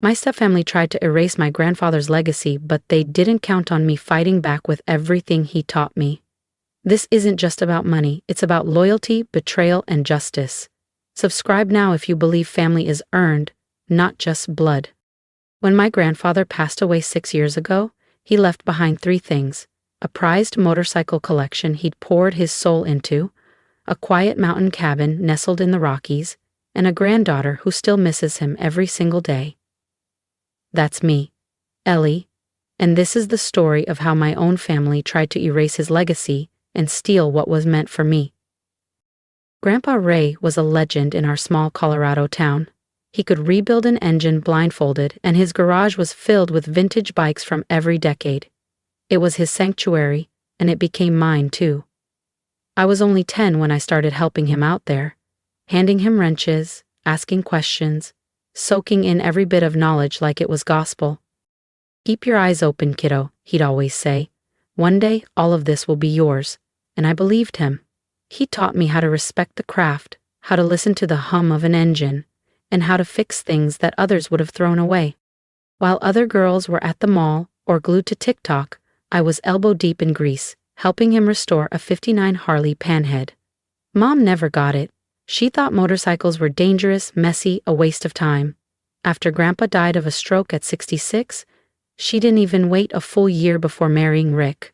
My stepfamily tried to erase my grandfather's legacy, but they didn't count on me fighting back with everything he taught me. This isn't just about money, it's about loyalty, betrayal, and justice. Subscribe now if you believe family is earned, not just blood. When my grandfather passed away 6 years ago, he left behind 3 things: a prized motorcycle collection he'd poured his soul into, a quiet mountain cabin nestled in the Rockies, and a granddaughter who still misses him every single day. That's me, Ellie, and this is the story of how my own family tried to erase his legacy and steal what was meant for me. Grandpa Ray was a legend in our small Colorado town. He could rebuild an engine blindfolded, and his garage was filled with vintage bikes from every decade. It was his sanctuary, and it became mine too. I was only 10 when I started helping him out there, handing him wrenches, asking questions, soaking in every bit of knowledge like it was gospel. "Keep your eyes open, kiddo," he'd always say. "One day, all of this will be yours." And I believed him. He taught me how to respect the craft, how to listen to the hum of an engine, and how to fix things that others would have thrown away. While other girls were at the mall or glued to TikTok, I was elbow deep in grease, helping him restore a '59 Harley Panhead. Mom never got it. She thought motorcycles were dangerous, messy, a waste of time. After Grandpa died of a stroke at 66, she didn't even wait a full year before marrying Rick,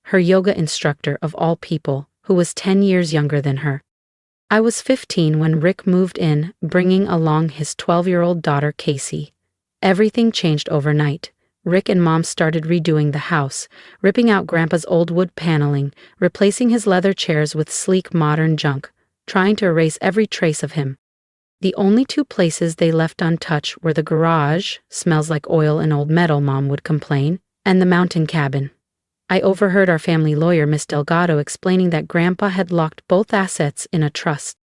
her yoga instructor of all people, who was 10 years younger than her. I was 15 when Rick moved in, bringing along his 12-year-old daughter, Casey. Everything changed overnight. Rick and Mom started redoing the house, ripping out Grandpa's old wood paneling, replacing his leather chairs with sleek modern junk, trying to erase every trace of him. The only 2 places they left untouched were the garage, smells like oil and old metal, Mom would complain, and the mountain cabin. I overheard our family lawyer, Miss Delgado, explaining that Grandpa had locked both assets in a trust.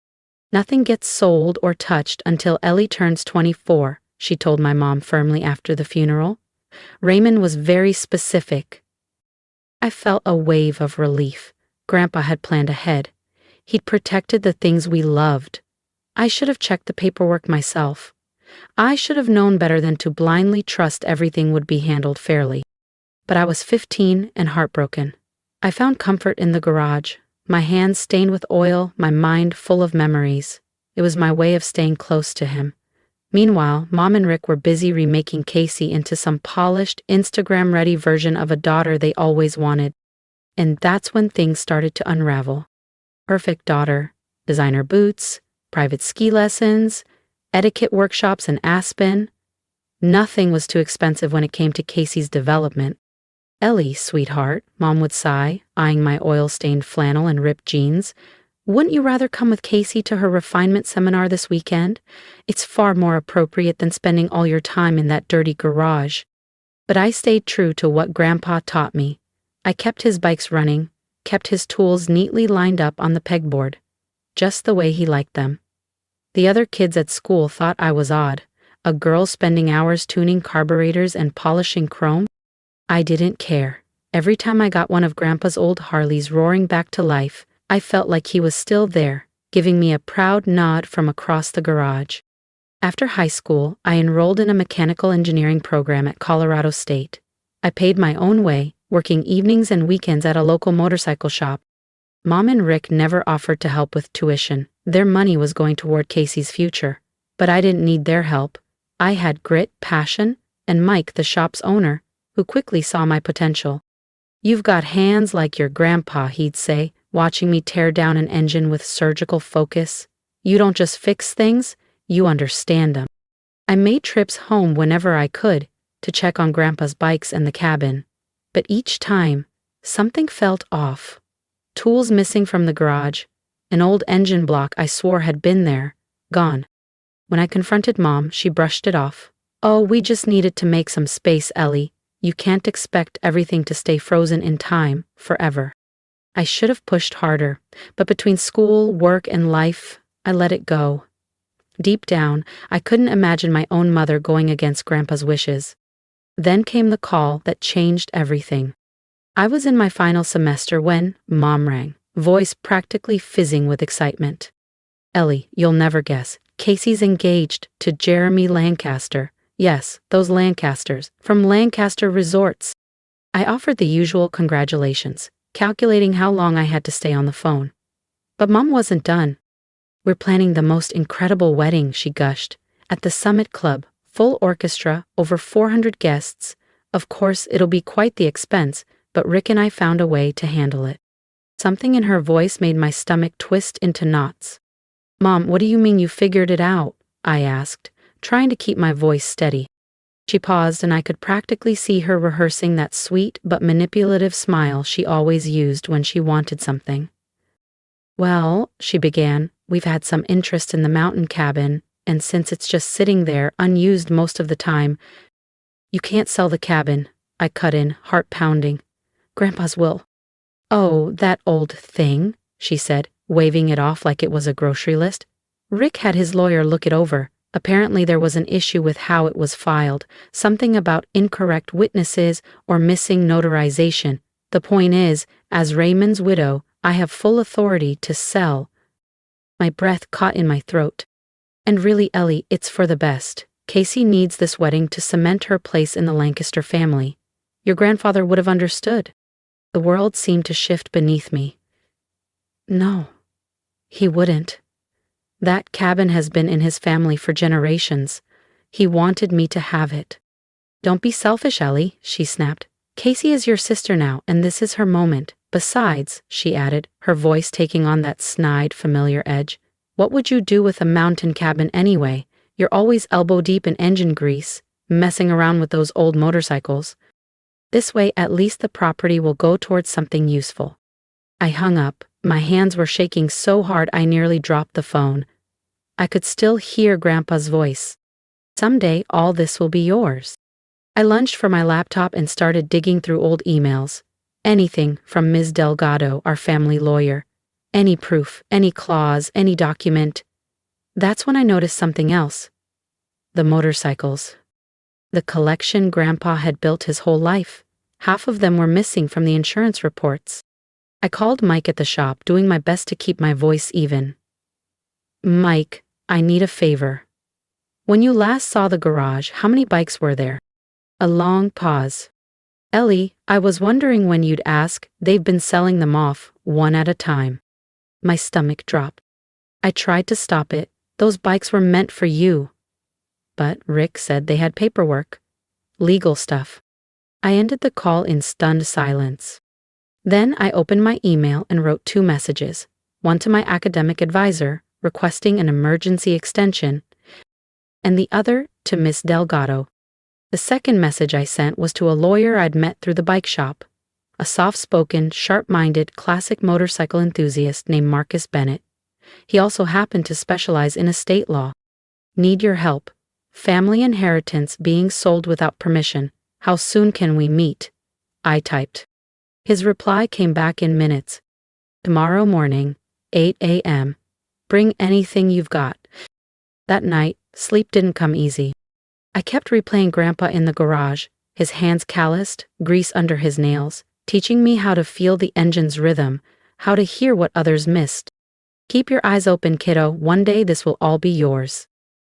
"Nothing gets sold or touched until Ellie turns 24, she told my mom firmly after the funeral. Raymond was very specific. I felt a wave of relief. Grandpa had planned ahead. He'd protected the things we loved. I should have checked the paperwork myself. I should have known better than to blindly trust everything would be handled fairly. But I was 15 and heartbroken. I found comfort in the garage, my hands stained with oil, my mind full of memories. It was my way of staying close to him. Meanwhile, Mom and Rick were busy remaking Casey into some polished, Instagram-ready version of a daughter they always wanted. And that's when things started to unravel. Perfect daughter, designer boots, private ski lessons, etiquette workshops in Aspen. Nothing was too expensive when it came to Casey's development. "Ellie, sweetheart," Mom would sigh, eyeing my oil-stained flannel and ripped jeans. "Wouldn't you rather come with Casey to her refinement seminar this weekend? It's far more appropriate than spending all your time in that dirty garage." But I stayed true to what Grandpa taught me. I kept his bikes running, kept his tools neatly lined up on the pegboard, just the way he liked them. The other kids at school thought I was odd, a girl spending hours tuning carburetors and polishing chrome. I didn't care. Every time I got one of Grandpa's old Harleys roaring back to life, I felt like he was still there, giving me a proud nod from across the garage. After high school, I enrolled in a mechanical engineering program at Colorado State. I paid my own way, working evenings and weekends at a local motorcycle shop. Mom and Rick never offered to help with tuition. Their money was going toward Casey's future. But I didn't need their help. I had grit, passion, and Mike, the shop's owner, who quickly saw my potential. "You've got hands like your grandpa," he'd say, watching me tear down an engine with surgical focus. "You don't just fix things, you understand them." I made trips home whenever I could to check on Grandpa's bikes and the cabin. But each time, something felt off. Tools missing from the garage, an old engine block I swore had been there, gone. When I confronted Mom, she brushed it off. "Oh, we just needed to make some space, Ellie. You can't expect everything to stay frozen in time, forever." I should have pushed harder, but between school, work, and life, I let it go. Deep down, I couldn't imagine my own mother going against Grandpa's wishes. Then came the call that changed everything. I was in my final semester when Mom rang, voice practically fizzing with excitement. "Ellie, you'll never guess. Casey's engaged to Jeremy Lancaster, Yes, those Lancasters, from Lancaster Resorts. I offered the usual congratulations, calculating how long I had to stay on the phone. But Mom wasn't done. We're planning the most incredible wedding, she gushed, at the Summit Club, full orchestra, over 400 guests. Of course, it'll be quite the expense, but Rick and I found a way to handle it. Something in her voice made my stomach twist into knots. Mom, what do you mean you figured it out? I asked, trying to keep my voice steady. She paused and I could practically see her rehearsing that sweet but manipulative smile she always used when she wanted something. Well, she began, we've had some interest in the mountain cabin, and since it's just sitting there unused most of the time, you can't sell the cabin, I cut in, heart pounding. Grandpa's will. Oh, that old thing, she said, waving it off like it was a grocery list. Rick had his lawyer look it over. Apparently there was an issue with how it was filed, something about incorrect witnesses or missing notarization. The point is, as Raymond's widow, I have full authority to sell. My breath caught in my throat. And really, Ellie, it's for the best. Casey needs this wedding to cement her place in the Lancaster family. Your grandfather would have understood. The world seemed to shift beneath me. No, he wouldn't. That cabin has been in his family for generations. He wanted me to have it. Don't be selfish, Ellie, she snapped. Casey is your sister now, and this is her moment. Besides, she added, her voice taking on that snide, familiar edge, what would you do with a mountain cabin anyway? You're always elbow deep in engine grease, messing around with those old motorcycles. This way, at least the property will go towards something useful. I hung up. My hands were shaking so hard I nearly dropped the phone. I could still hear Grandpa's voice. Someday, all this will be yours. I lunged for my laptop and started digging through old emails. Anything from Ms. Delgado, our family lawyer. Any proof, any clause, any document. That's when I noticed something else. The motorcycles. The collection Grandpa had built his whole life. Half of them were missing from the insurance reports. I called Mike at the shop, doing my best to keep my voice even. Mike, I need a favor. When you last saw the garage, how many bikes were there? A long pause. Ellie, I was wondering when you'd ask. They've been selling them off, one at a time. My stomach dropped. I tried to stop it. Those bikes were meant for you. But Rick said they had paperwork. Legal stuff. I ended the call in stunned silence. Then I opened my email and wrote 2 messages, one to my academic advisor, requesting an emergency extension, and the other to Miss Delgado. The second message I sent was to a lawyer I'd met through the bike shop, a soft-spoken, sharp-minded, classic motorcycle enthusiast named Marcus Bennett. He also happened to specialize in estate law. Need your help. Family inheritance being sold without permission. How soon can we meet? I typed. His reply came back in minutes. Tomorrow morning, 8 a.m. Bring anything you've got. That night, sleep didn't come easy. I kept replaying Grandpa in the garage, his hands calloused, grease under his nails, teaching me how to feel the engine's rhythm, how to hear what others missed. Keep your eyes open, kiddo. One day this will all be yours.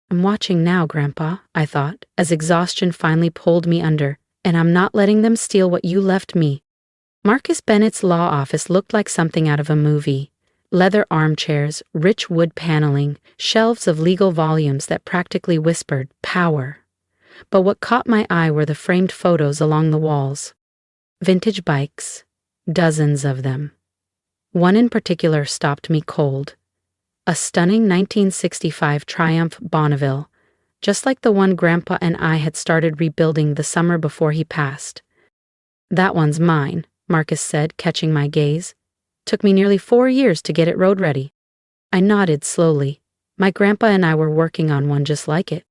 I'm watching now, Grandpa, I thought, as exhaustion finally pulled me under, and I'm not letting them steal what you left me. Marcus Bennett's law office looked like something out of a movie. Leather armchairs, rich wood paneling, shelves of legal volumes that practically whispered power. But what caught my eye were the framed photos along the walls. Vintage bikes, dozens of them. One in particular stopped me cold. A stunning 1965 Triumph Bonneville, just like the one Grandpa and I had started rebuilding the summer before he passed. That one's mine, Marcus said, catching my gaze. Took me nearly 4 years to get it road ready. I nodded slowly. My grandpa and I were working on one just like it.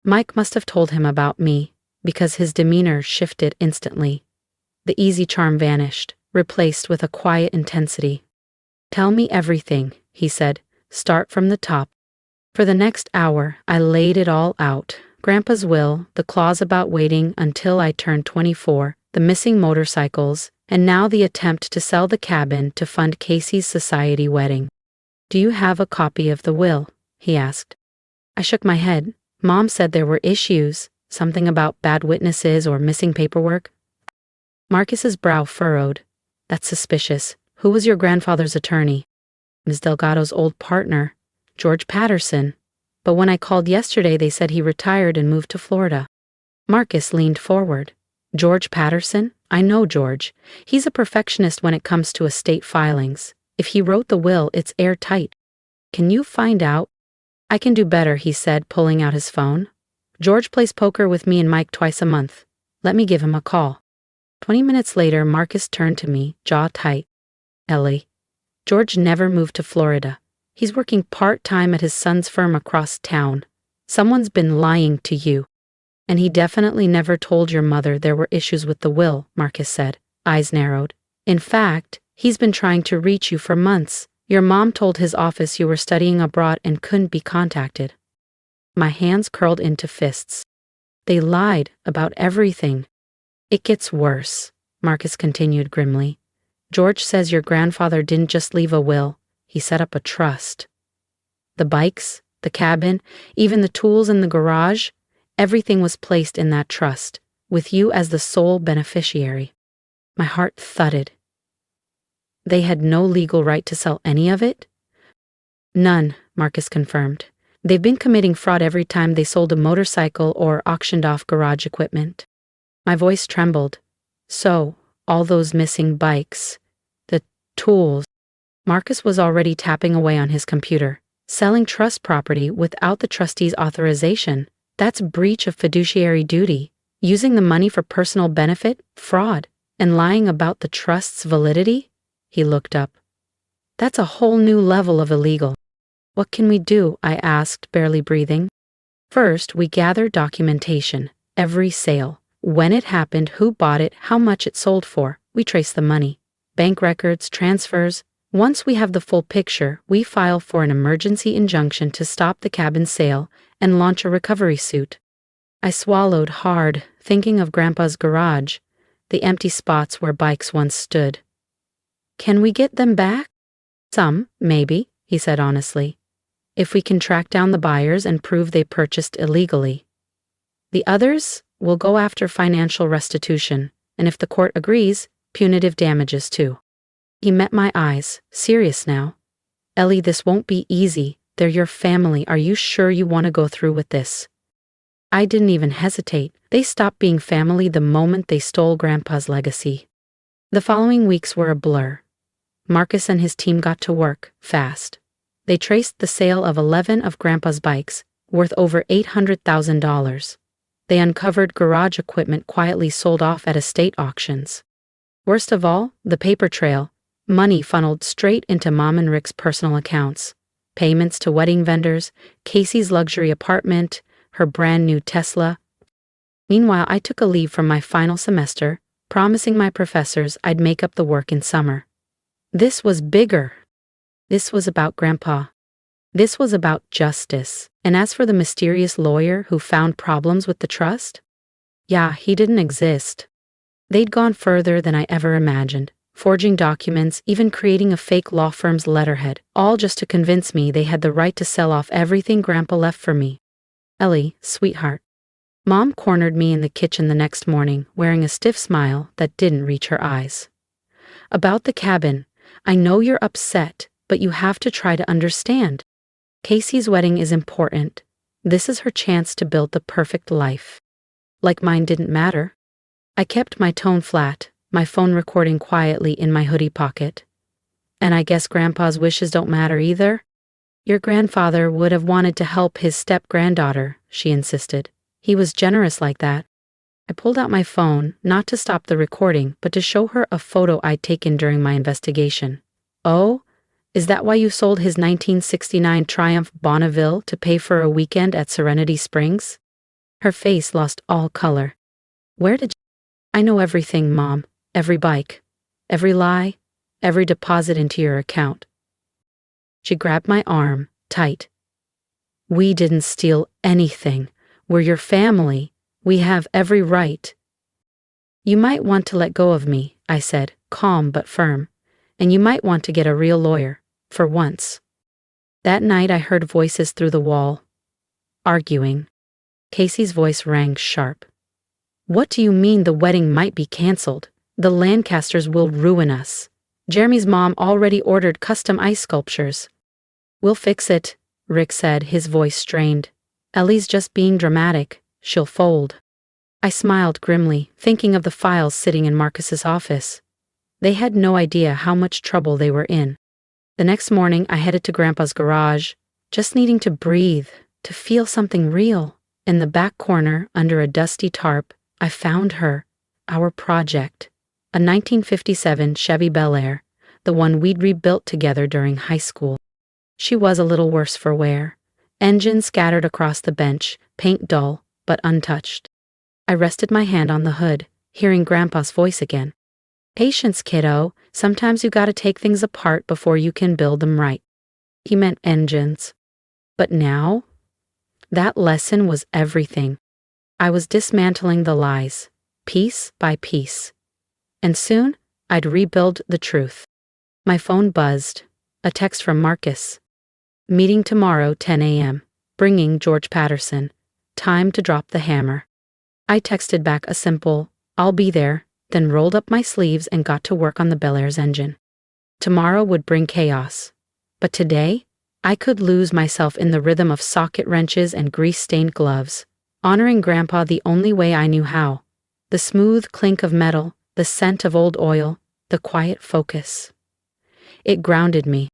Mike must have told him about me, because his demeanor shifted instantly. The easy charm vanished, replaced with a quiet intensity. Tell me everything, he said. Start from the top. For the next hour, I laid it all out. Grandpa's will, the clause about waiting until I turned 24, the missing motorcycles, and now the attempt to sell the cabin to fund Casey's society wedding. Do you have a copy of the will? He asked. I shook my head. Mom said there were issues. Something about bad witnesses or missing paperwork? Marcus's brow furrowed. That's suspicious. Who was your grandfather's attorney? Ms. Delgado's old partner, George Patterson. But when I called yesterday, they said he retired and moved to Florida. Marcus leaned forward. George Patterson? I know George. He's a perfectionist when it comes to estate filings. If he wrote the will, it's airtight. Can you find out? I can do better, he said, pulling out his phone. George plays poker with me and Mike twice a month. Let me give him a call. 20 minutes later, Marcus turned to me, jaw tight. Ellie, George never moved to Florida. He's working part-time at his son's firm across town. Someone's been lying to you. And he definitely never told your mother there were issues with the will, Marcus said, eyes narrowed. In fact, he's been trying to reach you for months. Your mom told his office you were studying abroad and couldn't be contacted. My hands curled into fists. They lied about everything. It gets worse, Marcus continued grimly. George says your grandfather didn't just leave a will, he set up a trust. The bikes, the cabin, even the tools in the garage, everything was placed in that trust, with you as the sole beneficiary. My heart thudded. They had no legal right to sell any of it? None, Marcus confirmed. They've been committing fraud every time they sold a motorcycle or auctioned off garage equipment. My voice trembled. So, all those missing bikes, the tools. Marcus was already tapping away on his computer. Selling trust property without the trustee's authorization. That's breach of fiduciary duty. Using the money for personal benefit, fraud, and lying about the trust's validity? He looked up. That's a whole new level of illegal. What can we do? I asked, barely breathing. First, we gather documentation. Every sale. When it happened, who bought it, how much it sold for. We trace the money. Bank records, transfers. Once we have the full picture, we file for an emergency injunction to stop the cabin sale and launch a recovery suit. I swallowed hard, thinking of Grandpa's garage, the empty spots where bikes once stood. Can we get them back? Some, maybe, he said honestly, if we can track down the buyers and prove they purchased illegally. The others will go after financial restitution, and if the court agrees, punitive damages too. He met my eyes, serious now. Ellie, this won't be easy. They're your family. Are you sure you want to go through with this? I didn't even hesitate. They stopped being family the moment they stole Grandpa's legacy. The following weeks were a blur. Marcus and his team got to work, fast. They traced the sale of 11 of Grandpa's bikes, worth over $800,000. They uncovered garage equipment quietly sold off at estate auctions. Worst of all, the paper trail. Money funneled straight into Mom and Rick's personal accounts. Payments to wedding vendors, Casey's luxury apartment, her brand new Tesla. Meanwhile, I took a leave from my final semester, promising my professors I'd make up the work in summer. This was bigger. This was about Grandpa. This was about justice. And as for the mysterious lawyer who found problems with the trust? Yeah, he didn't exist. They'd gone further than I ever imagined, forging documents, even creating a fake law firm's letterhead, all just to convince me they had the right to sell off everything Grandpa left for me. Ellie, sweetheart. Mom cornered me in the kitchen the next morning, wearing a stiff smile that didn't reach her eyes. About the cabin, I know you're upset, but you have to try to understand. Casey's wedding is important. This is her chance to build the perfect life. Like mine didn't matter. I kept my tone flat, my phone recording quietly in my hoodie pocket. And I guess Grandpa's wishes don't matter either? Your grandfather would have wanted to help his step-granddaughter, she insisted. He was generous like that. I pulled out my phone, not to stop the recording, but to show her a photo I'd taken during my investigation. Oh? Is that why you sold his 1969 Triumph Bonneville to pay for a weekend at Serenity Springs? Her face lost all color. Where did you... I know everything, Mom. Every bike. Every lie. Every deposit into your account. She grabbed my arm, tight. We didn't steal anything. We're your family. We have every right. You might want to let go of me, I said, calm but firm. And you might want to get a real lawyer, for once. That night I heard voices through the wall, arguing. Casey's voice rang sharp. What do you mean the wedding might be canceled? The Lancasters will ruin us. Jeremy's mom already ordered custom ice sculptures. We'll fix it, Rick said, his voice strained. Ellie's just being dramatic. She'll fold. I smiled grimly, thinking of the files sitting in Marcus's office. They had no idea how much trouble they were in. The next morning, I headed to Grandpa's garage, just needing to breathe, to feel something real. In the back corner, under a dusty tarp, I found her, our project, a 1957 Chevy Bel Air, the one we'd rebuilt together during high school. She was a little worse for wear. Engine scattered across the bench, paint dull, but untouched. I rested my hand on the hood, hearing Grandpa's voice again. Patience, kiddo. Sometimes you gotta take things apart before you can build them right. He meant engines. But now? That lesson was everything. I was dismantling the lies, piece by piece. And soon, I'd rebuild the truth. My phone buzzed. A text from Marcus. Meeting tomorrow, 10 a.m. Bringing George Patterson. Time to drop the hammer. I texted back a simple, I'll be there, then rolled up my sleeves and got to work on the Bel Air's engine. Tomorrow would bring chaos. But today, I could lose myself in the rhythm of socket wrenches and grease-stained gloves, honoring Grandpa the only way I knew how. The smooth clink of metal, the scent of old oil, the quiet focus. It grounded me.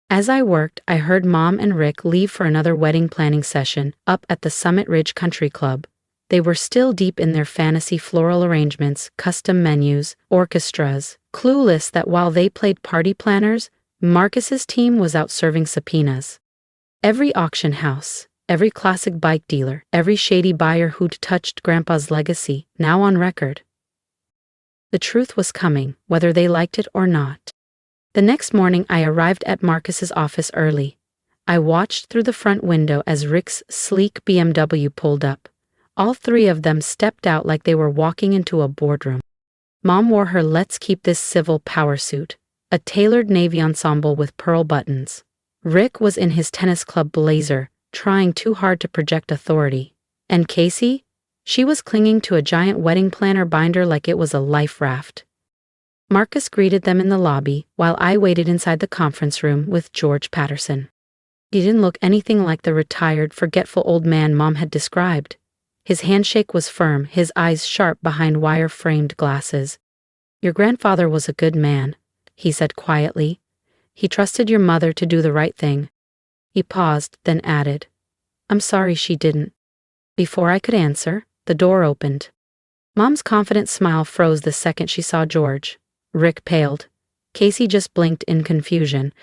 As I worked, I heard Mom and Rick leave for another wedding planning session up at the Summit Ridge Country Club. They were still deep in their fantasy floral arrangements, custom menus, orchestras, clueless that while they played party planners, Marcus's team was out serving subpoenas. Every auction house, every classic bike dealer, every shady buyer who'd touched Grandpa's legacy, now on record. The truth was coming, whether they liked it or not. The next morning I arrived at Marcus's office early. I watched through the front window as Rick's sleek BMW pulled up. All three of them stepped out like they were walking into a boardroom. Mom wore her Let's Keep This Civil power suit, a tailored navy ensemble with pearl buttons. Rick was in his tennis club blazer, trying too hard to project authority. And Casey? She was clinging to a giant wedding planner binder like it was a life raft. Marcus greeted them in the lobby, while I waited inside the conference room with George Patterson. He didn't look anything like the retired, forgetful old man Mom had described. His handshake was firm, his eyes sharp behind wire-framed glasses. Your grandfather was a good man, he said quietly. He trusted your mother to do the right thing. He paused, then added, I'm sorry she didn't. Before I could answer, the door opened. Mom's confident smile froze the second she saw George. Rick paled. Casey just blinked in confusion.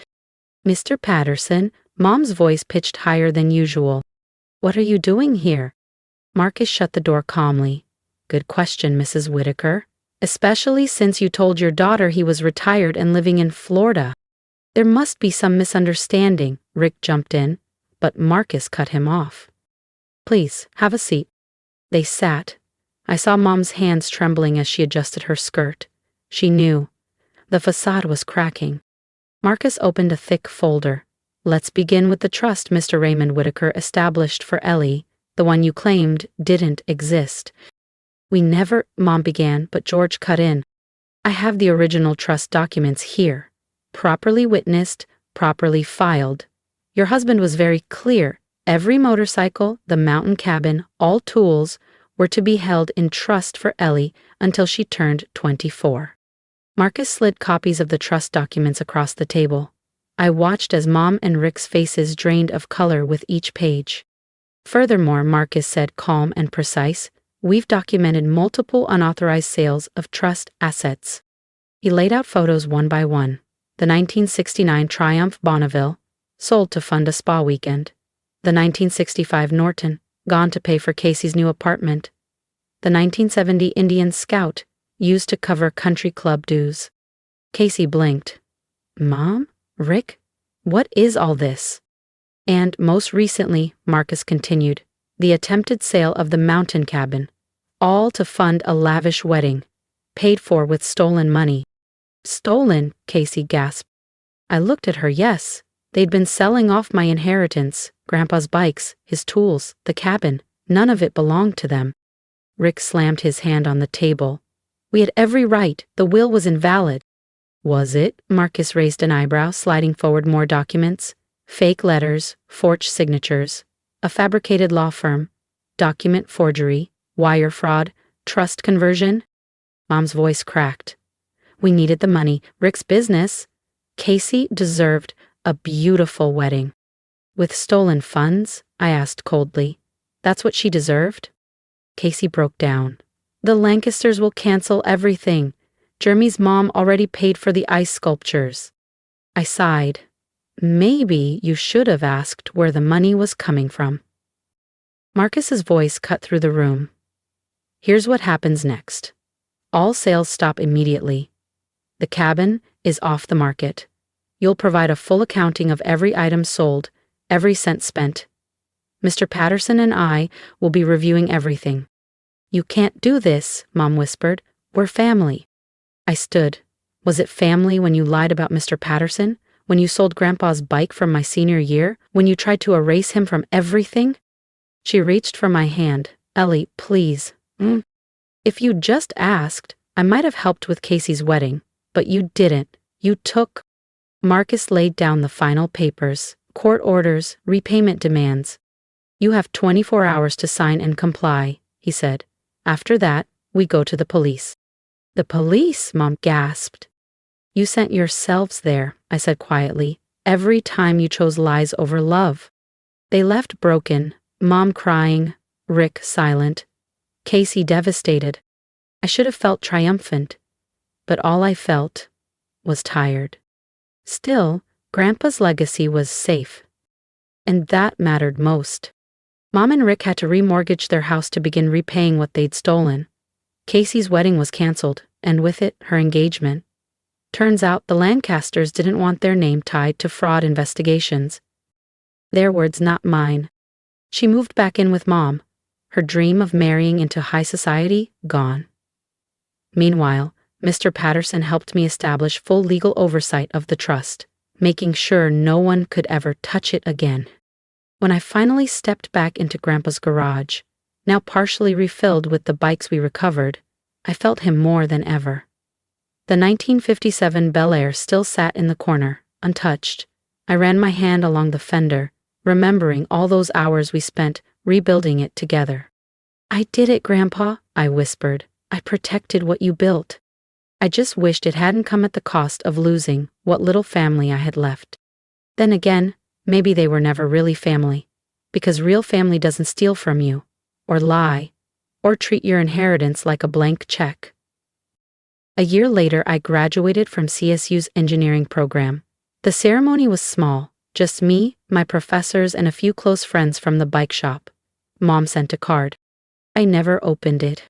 Mr. Patterson, Mom's voice pitched higher than usual. What are you doing here? Marcus shut the door calmly. Good question, Mrs. Whitaker. Especially since you told your daughter he was retired and living in Florida. There must be some misunderstanding, Rick jumped in, but Marcus cut him off. Please, have a seat. They sat. I saw Mom's hands trembling as she adjusted her skirt. She knew. The facade was cracking. Marcus opened a thick folder. Let's begin with the trust Mr. Raymond Whitaker established for Ellie, the one you claimed didn't exist. We never, Mom began, but George cut in. I have the original trust documents here. Properly witnessed, properly filed. Your husband was very clear. Every motorcycle, the mountain cabin, all tools were to be held in trust for Ellie until she turned 24. Marcus slid copies of the trust documents across the table. I watched as Mom and Rick's faces drained of color with each page. Furthermore, Marcus said, calm and precise, we've documented multiple unauthorized sales of trust assets. He laid out photos one by one. The 1969 Triumph Bonneville, sold to fund a spa weekend. The 1965 Norton, gone to pay for Casey's new apartment. The 1970 Indian Scout, used to cover country club dues. Casey blinked. Mom? Rick? What is all this? And most recently, Marcus continued, the attempted sale of the mountain cabin, all to fund a lavish wedding, paid for with stolen money. Stolen, Casey gasped. I looked at her, yes. They'd been selling off my inheritance, Grandpa's bikes, his tools, the cabin. None of it belonged to them. Rick slammed his hand on the table. We had every right. The will was invalid. Was it? Marcus raised an eyebrow, sliding forward more documents. Fake letters, forged signatures, a fabricated law firm, document forgery, wire fraud, trust conversion. Mom's voice cracked. We needed the money. Rick's business. Casey deserved a beautiful wedding. With stolen funds? I asked coldly. That's what she deserved? Casey broke down. The Lancasters will cancel everything. Jeremy's mom already paid for the ice sculptures. I sighed. Maybe you should have asked where the money was coming from. Marcus's voice cut through the room. Here's what happens next. All sales stop immediately. The cabin is off the market. You'll provide a full accounting of every item sold, every cent spent. Mr. Patterson and I will be reviewing everything. You can't do this, Mom whispered. We're family. I stood. Was it family when you lied about Mr. Patterson? When you sold Grandpa's bike from my senior year? When you tried to erase him from everything? She reached for my hand. Ellie, please. If you'd just asked, I might have helped with Casey's wedding, but you didn't. You took. Marcus laid down the final papers, court orders, repayment demands. You have 24 hours to sign and comply, he said. After that, we go to the police. The police? Mom gasped. You sent yourselves there, I said quietly, every time you chose lies over love. They left broken, Mom crying, Rick silent, Casey devastated. I should have felt triumphant, but all I felt was tired. Still, Grandpa's legacy was safe, and that mattered most. Mom and Rick had to remortgage their house to begin repaying what they'd stolen. Casey's wedding was canceled, and with it, her engagement. Turns out the Lancasters didn't want their name tied to fraud investigations. Their words, not mine. She moved back in with Mom, her dream of marrying into high society gone. Meanwhile, Mr. Patterson helped me establish full legal oversight of the trust, making sure no one could ever touch it again. When I finally stepped back into Grandpa's garage, now partially refilled with the bikes we recovered, I felt him more than ever. The 1957 Bel Air still sat in the corner, untouched. I ran my hand along the fender, remembering all those hours we spent rebuilding it together. I did it, Grandpa, I whispered. I protected what you built. I just wished it hadn't come at the cost of losing what little family I had left. Then again, maybe they were never really family, because real family doesn't steal from you, or lie, or treat your inheritance like a blank check. A year later, I graduated from CSU's engineering program. The ceremony was small, just me, my professors, and a few close friends from the bike shop. Mom sent a card. I never opened it.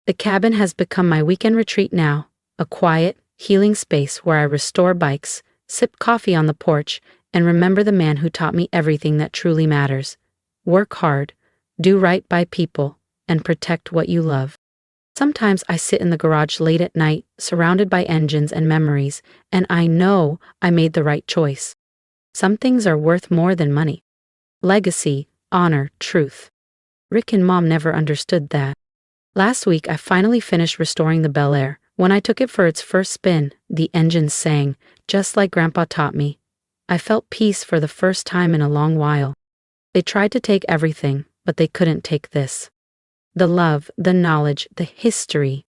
The cabin has become my weekend retreat now, a quiet, healing space where I restore bikes, sip coffee on the porch, and remember the man who taught me everything that truly matters. Work hard, do right by people, and protect what you love. Sometimes I sit in the garage late at night, surrounded by engines and memories, and I know I made the right choice. Some things are worth more than money. Legacy, honor, truth. Rick and Mom never understood that. Last week, I finally finished restoring the Bel Air. When I took it for its first spin, the engines sang, just like Grandpa taught me. I felt peace for the first time in a long while. They tried to take everything, but they couldn't take this. The love, the knowledge, the history.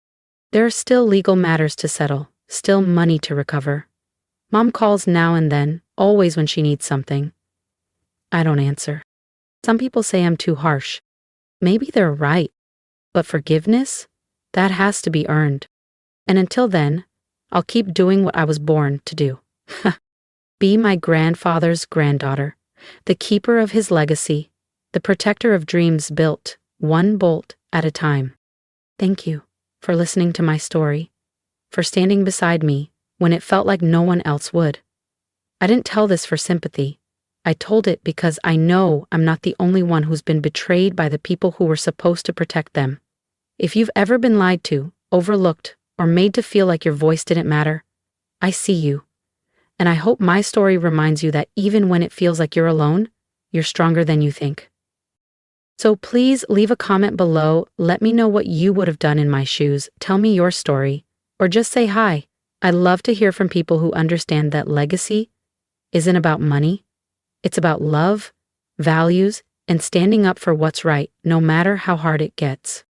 There are still legal matters to settle, still money to recover. Mom calls now and then, always when she needs something. I don't answer. Some people say I'm too harsh. Maybe they're right. But forgiveness? That has to be earned. And until then, I'll keep doing what I was born to do. Be my grandfather's granddaughter, the keeper of his legacy, the protector of dreams built, one bolt at a time. Thank you for listening to my story, for standing beside me when it felt like no one else would. I didn't tell this for sympathy. I told it because I know I'm not the only one who's been betrayed by the people who were supposed to protect them. If you've ever been lied to, overlooked, or made to feel like your voice didn't matter, I see you. And I hope my story reminds you that even when it feels like you're alone, you're stronger than you think. So please leave a comment below. Let me know what you would have done in my shoes. Tell me your story. Or just say hi. I love to hear from people who understand that legacy isn't about money. It's about love, values, and standing up for what's right, no matter how hard it gets.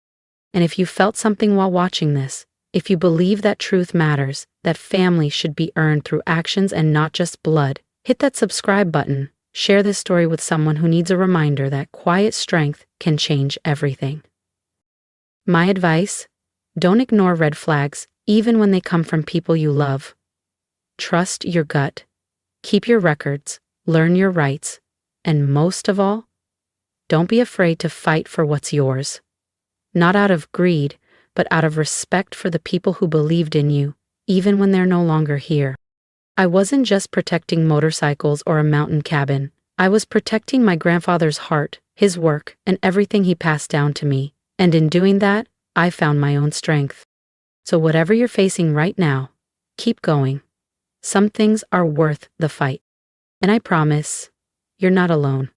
And if you felt something while watching this, if you believe that truth matters, that family should be earned through actions and not just blood, hit that subscribe button. Share this story with someone who needs a reminder that quiet strength can change everything. My advice: don't ignore red flags, even when they come from people you love. Trust your gut. Keep your records, learn your rights, and most of all, don't be afraid to fight for what's yours. Not out of greed, but out of respect for the people who believed in you, even when they're no longer here. I wasn't just protecting motorcycles or a mountain cabin. I was protecting my grandfather's heart, his work, and everything he passed down to me. And in doing that, I found my own strength. So whatever you're facing right now, keep going. Some things are worth the fight. And I promise, you're not alone.